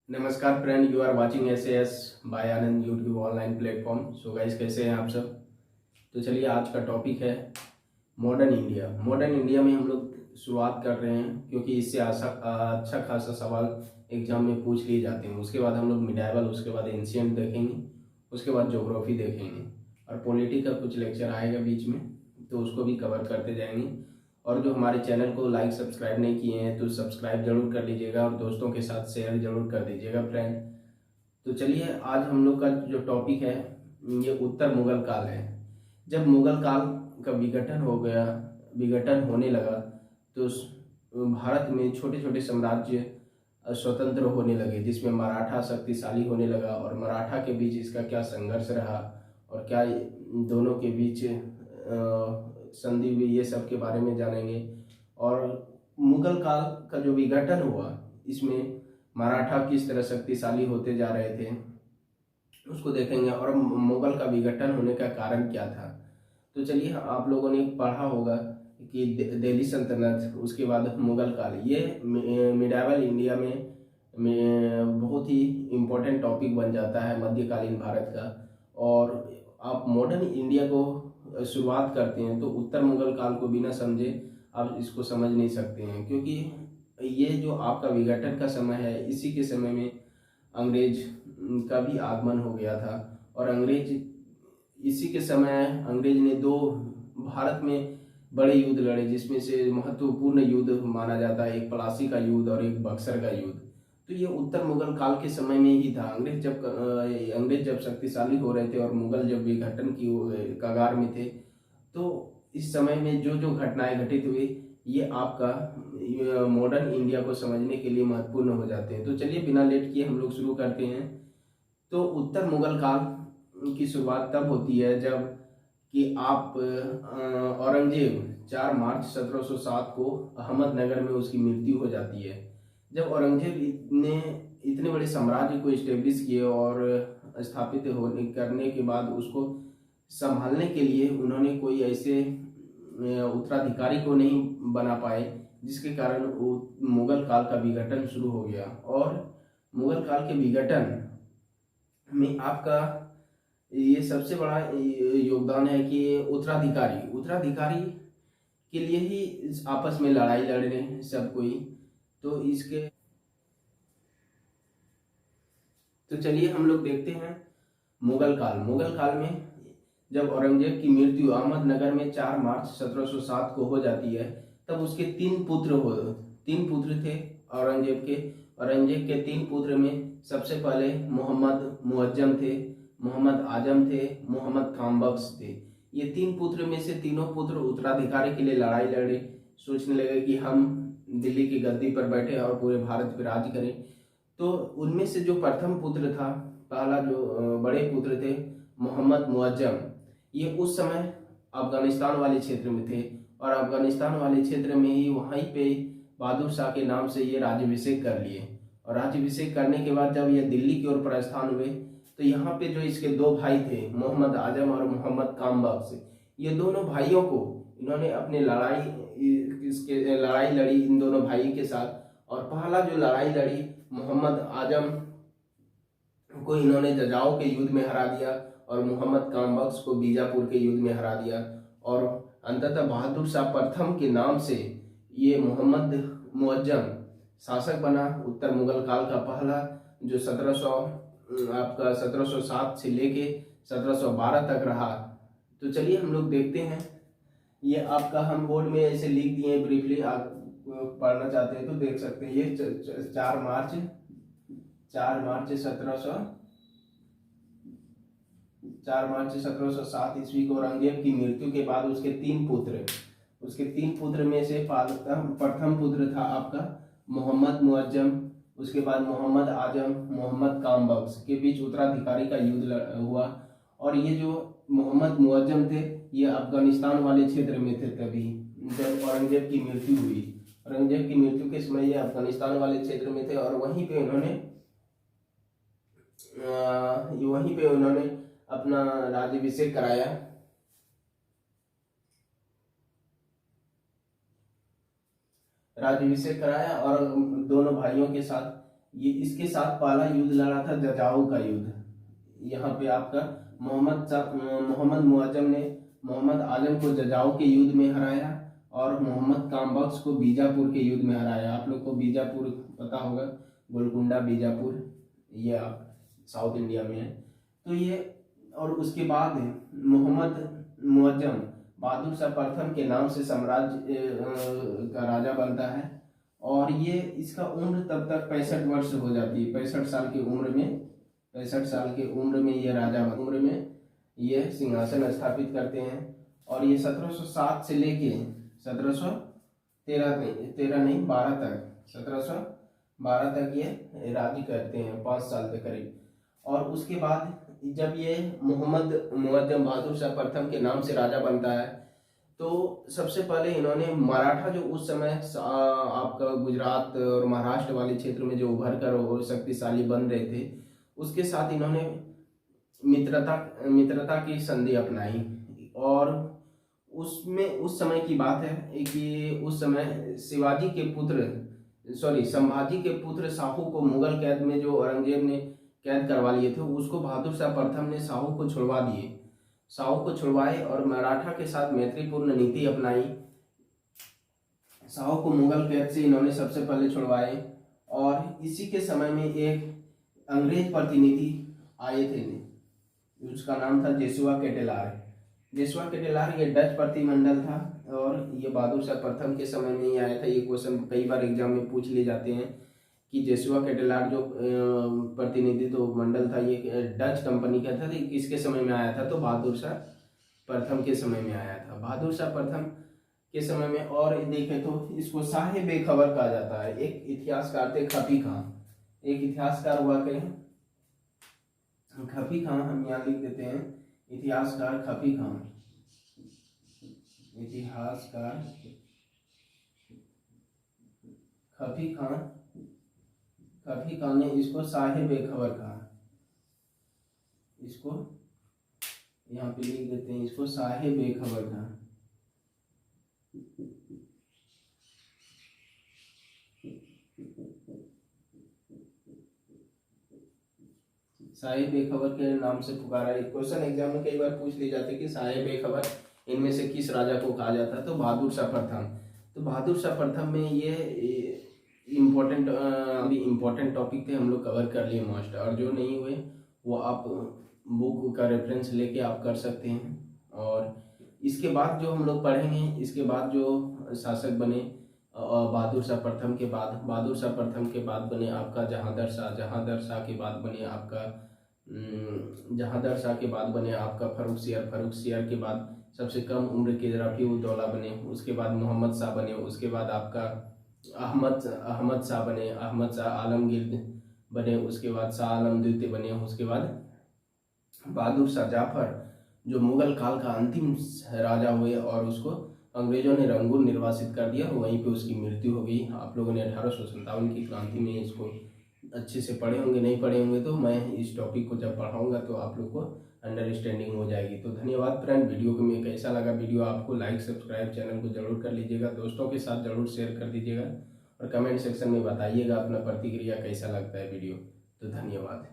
नमस्कार friend, you are watching SAS by Anand YouTube online platform. So guys, कैसे हैं आप सब। तो चलिए, आज का टॉपिक है मॉडर्न इंडिया। मॉडर्न इंडिया में हम लोग शुरुआत कर रहे हैं क्योंकि इससे अच्छा खासा सवाल एग्जाम में पूछ लिए जाते हैं। उसके बाद हम लोग मिडाइवल, उसके बाद एंशियंट देखेंगे, उसके बाद ज्योग्राफी देखेंगे और पॉलिटी का कुछ लेक्चर आएगा बीच में, तो उसको भी कवर करते जाएंगे। और जो हमारे चैनल को लाइक सब्सक्राइब नहीं किए हैं तो सब्सक्राइब जरूर कर लीजिएगा और दोस्तों के साथ शेयर जरूर कर दीजिएगा फ्रेंड। तो चलिए, आज हम लोग का जो टॉपिक है ये उत्तर मुगल काल है। जब मुगल काल का विघटन होने लगा तो भारत में छोटे छोटे साम्राज्य स्वतंत्र होने लगे, जिसमें मराठा शक्तिशाली होने लगा। और मराठा के बीच इसका क्या संघर्ष रहा और क्या दोनों के बीच संधि हुई, ये सब के बारे में जानेंगे। और मुगल काल का जो विघटन हुआ, इसमें मराठा किस तरह शक्तिशाली होते जा रहे थे उसको देखेंगे, और मुगल का विघटन होने का कारण क्या था। तो चलिए, आप लोगों ने पढ़ा होगा कि दिल्ली सल्तनत, उसके बाद मुगल काल, ये मिडाइवल इंडिया में बहुत ही इम्पोर्टेंट टॉपिक बन जाता है मध्यकालीन भारत का। और आप मॉडर्न इंडिया को शुरुआत करते हैं तो उत्तर मुगल काल को बिना समझे आप इसको समझ नहीं सकते हैं, क्योंकि ये जो आपका विघटन का समय है, इसी के समय में अंग्रेज का भी आगमन हो गया था। और इसी के समय अंग्रेज ने दो भारत में बड़े युद्ध लड़े, जिसमें से महत्वपूर्ण युद्ध माना जाता है एक प्लासी का युद्ध और एक बक्सर का युद्ध। तो ये उत्तर मुगल काल के समय में ही था। अंग्रेज जब शक्तिशाली हो रहे थे और मुगल जब विघटन की कगार में थे, तो इस समय में जो जो घटनाएं घटित हुई, ये आपका मॉडर्न इंडिया को समझने के लिए महत्वपूर्ण हो जाते हैं। तो चलिए, बिना लेट किए हम लोग शुरू करते हैं। तो उत्तर मुगल काल की शुरुआत तब होती है जब कि आप औरंगजेब 4 मार्च 1707 को अहमदनगर में उसकी मृत्यु हो जाती है। जब औरंगजेब ने इतने बड़े साम्राज्य को इस्टेब्लिश किए और स्थापित होने करने के बाद उसको संभालने के लिए उन्होंने कोई ऐसे उत्तराधिकारी को नहीं बना पाए, जिसके कारण वो मुगल काल का विघटन शुरू हो गया। और मुगल काल के विघटन में आपका ये सबसे बड़ा योगदान है कि उत्तराधिकारी उत्तराधिकारी के लिए ही आपस में लड़ाई लड़ रहे हैं सब कोई। तो इसके तो चलिए, हम लोग देखते हैं मुगल काल में जब औरंगजेब की मृत्यु अहमदनगर में 4 मार्च 1707 को हो जाती है, तब उसके तीन पुत्र थे औरंगजेब के 3 पुत्र में सबसे पहले मोहम्मद मुअज्जम थे, मोहम्मद आजम थे, मोहम्मद कामबख्श थे। ये 3 पुत्र में से तीनों पुत्र उत्तराधिकारी के लिए लड़ाई लड़े, सोचने लगे कि हम दिल्ली की गद्दी पर बैठे और पूरे भारत पर राज करें। तो उनमें से जो प्रथम पुत्र था, पहला जो बड़े पुत्र थे मोहम्मद मुअज्जम, ये उस समय अफगानिस्तान वाले क्षेत्र में थे। और अफगानिस्तान वाले क्षेत्र में ही वहीं पे बहादुर शाह के नाम से ये राज्याभिषेक कर लिए। और राज्याभिषेक करने के बाद जब ये दिल्ली की ओर प्रस्थान हुए, तो यहाँ पे जो इसके 2 भाई थे, मोहम्मद आजम और मोहम्मद कामबख्श, ये दोनों भाइयों को इन्होंने अपने लड़ाई लड़ी इन दोनों भाई के साथ। और पहला जो लड़ाई लड़ी, मोहम्मद आजम को इन्होंने जजाओ के युद्ध में हरा दिया और मोहम्मद कामबख्श को बीजापुर के युद्ध में हरा दिया। और अंततः बहादुर शाह प्रथम के नाम से ये मोहम्मद मुअज्जम शासक बना। उत्तर मुगल काल का पहला जो 1707 से लेके 1712 तक रहा। तो चलिए, हम लोग देखते हैं। ये आपका हम बोर्ड में ऐसे लिख दिए ब्रीफली, आप पढ़ना चाहते हैं तो देख सकते हैं। ये 4 मार्च 1707 ईस्वी को औरंगजेब की मृत्यु के बाद उसके तीन पुत्र में से प्रथम पुत्र था आपका मोहम्मद मुअज्जम, उसके बाद मोहम्मद आजम, मोहम्मद कामबख्श के बीच उत्तराधिकारी का युद्ध हुआ। और ये जो मोहम्मद मुअज्जम थे, ये अफगानिस्तान वाले क्षेत्र में थे तभी जब औरंगजेब की मृत्यु हुई। औरंगजेब की मृत्यु के समय ये अफगानिस्तान वाले क्षेत्र में थे और वहीं पे उन्होंने अपना राज्याभिषेक कराया। और दोनों भाइयों के साथ ये इसके साथ पहला युद्ध लड़ा था जजाऊ का युद्ध। यहाँ पे आपका मोहम्मद मुअज्जम ने मोहम्मद आजम को जजाऊ के युद्ध में हराया और मोहम्मद कामबख्श को बीजापुर के युद्ध में हराया। आप लोग को बीजापुर पता होगा, गोलकुंडा बीजापुर, ये आप साउथ इंडिया में है। तो ये और उसके बाद मोहम्मद मुअज्जम बहादुर शाह प्रथम के नाम से साम्राज्य का राजा बनता है और ये इसका उम्र तब तक 65 वर्ष हो जाती है। 65 साल की उम्र में 65 साल की उम्र में ये राजा उम्र में ये सिंहासन स्थापित करते हैं और ये 1707 से लेके 1712 तक 1712 तक ये राज्य करते हैं, 5 साल के करीब। और उसके बाद जब ये मोहम्मद मुअज्जम बहादुर शाह प्रथम के नाम से राजा बनता है तो सबसे पहले इन्होंने मराठा, जो उस समय आपका गुजरात और महाराष्ट्र वाले क्षेत्र में जो उभर कर और शक्तिशाली बन रहे थे, उसके साथ इन्होंने मित्रता की संधि अपनाई। और उसमें उस समय की बात है कि उस समय संभाजी के पुत्र साहू को मुगल कैद में जो औरंगजेब ने कैद करवा लिए थे, उसको बहादुर शाह प्रथम ने साहू को छुड़वा दिए। साहू को छुड़वाए और मराठा के साथ मैत्रीपूर्ण नीति अपनाई। साहू को मुगल कैद से इन्होंने सबसे पहले छुड़वाए और इसी के समय में एक अंग्रेज प्रतिनिधि आए थे, उसका नाम था जेसुआ कैटेलार। जेसुआ कैटेलार ये डच प्रतिमंडल था और ये बहादुर शाह प्रथम के समय में ही आया था। ये क्वेश्चन कई बार एग्जाम में पूछ लिए जाते हैं कि जेसुआ कैटेलार जो प्रतिनिधित्व मंडल था ये डच कंपनी का था, किसके समय में आया था? तो बहादुर शाह प्रथम के समय में आया था। बहादुर शाह प्रथम के समय में। और देखें तो इसको साहे बेखबर कहा जाता है। एक इतिहासकार थे खफी खां, एक इतिहासकार हुआ करें खफी खां, हम यहाँ लिख देते हैं इतिहासकार खफी खां। इतिहासकार खफी खां ने इसको साहे बेखबर कहा। इसको यहाँ पे लिख देते हैं, इसको साहे बेखबर कहा। साहे बेखबर के नाम से पुकारा। एक क्वेश्चन एग्जाम में कई बार पूछ ली जाती है कि साहे बेखबर इनमें से किस राजा को कहा जाता है? तो बहादुर शाह प्रथम। तो बहादुर शाह प्रथम में ये इम्पोर्टेंट टॉपिक थे, हम लोग कवर कर लिए मोस्ट। और जो नहीं हुए वो आप बुक का रेफरेंस लेके आप कर सकते हैं। और इसके बाद जो हम लोग पढ़ेंगे, इसके बाद जो शासक बने बहादुर शाह प्रथम के बाद, बहादुर शाह प्रथम के बाद बने आपका जहांदर शाह। जहांदर शाह के बाद बने आपका जहांदर शाह के बाद बने आपका फारुख सियर। फारुख सियर के बाद सबसे कम उम्र के रफीउद्दौला बने। उसके बाद मोहम्मद शाह बने। उसके बाद आपका अहमद शाह बने। अहमद शाह आलमगीर बने। उसके बाद शाह आलम द्वितीय बने। उसके बाद बहादुर शाह जाफर जो मुगल काल का अंतिम राजा हुए और उसको अंग्रेजों ने रंगून निर्वासित कर दिया और वहीं पे उसकी मृत्यु हो गई। आप लोगों ने 1857 की क्रांति में इसको अच्छे से पढ़े होंगे, नहीं पढ़े होंगे तो मैं इस टॉपिक को जब पढ़ाऊंगा तो आप लोग को अंडरस्टैंडिंग हो जाएगी। तो धन्यवाद फ्रेंड। वीडियो को में कैसा लगा वीडियो आपको, लाइक सब्सक्राइब चैनल को जरूर कर लीजिएगा, दोस्तों के साथ जरूर शेयर कर दीजिएगा और कमेंट सेक्शन में बताइएगा अपना प्रतिक्रिया कैसा लगता है वीडियो। तो धन्यवाद।